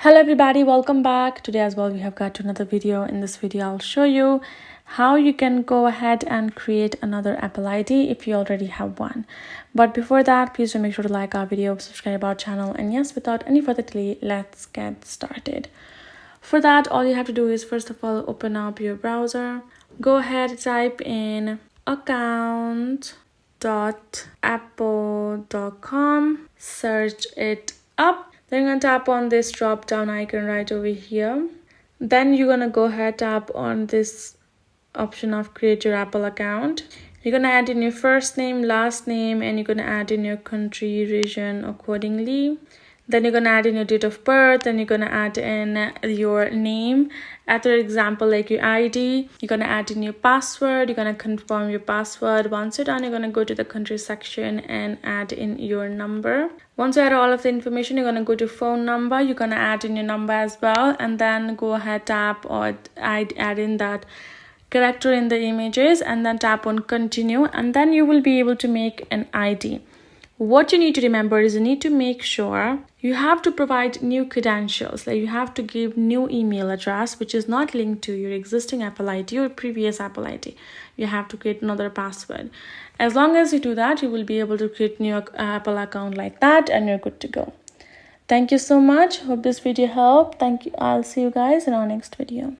Hello everybody, welcome back. Today as well we have got to another video. In this video I'll show you how you can go ahead and create another Apple ID if you already have one. But before that, please do make sure to like our video, subscribe our channel, and yes, without any further delay, let's get started. For that, all you have to do is first of all open up your browser. Go ahead, type in account.apple.com, search it up. Then you're going to tap on this drop down icon right over here. Then you're going to go ahead, tap on this option of create your Apple account. You're going to add in your first name, last name, and you're going to add in your country, region accordingly. Then you're going to add in your date of birth, and you're going to add in your name. After example, like your ID, you're going to add in your password. You're going to confirm your password. Once you're done, you're going to go to the country section and add in your number. Once you add all of the information, you're going to go to phone number. You're going to add in your number as well, and then go ahead, tap or add in that character in the images, and then tap on continue, and then you will be able to make an ID. What you need to remember is you need to make sure you have to provide new credentials. Like you have to give new email address which is not linked to your existing Apple ID or previous Apple ID. You have to create another password. As long as you do that, you will be able to create new Apple account like that, and you're good to go. Thank you so much. Hope this video helped. Thank you. I'll see you guys in our next video.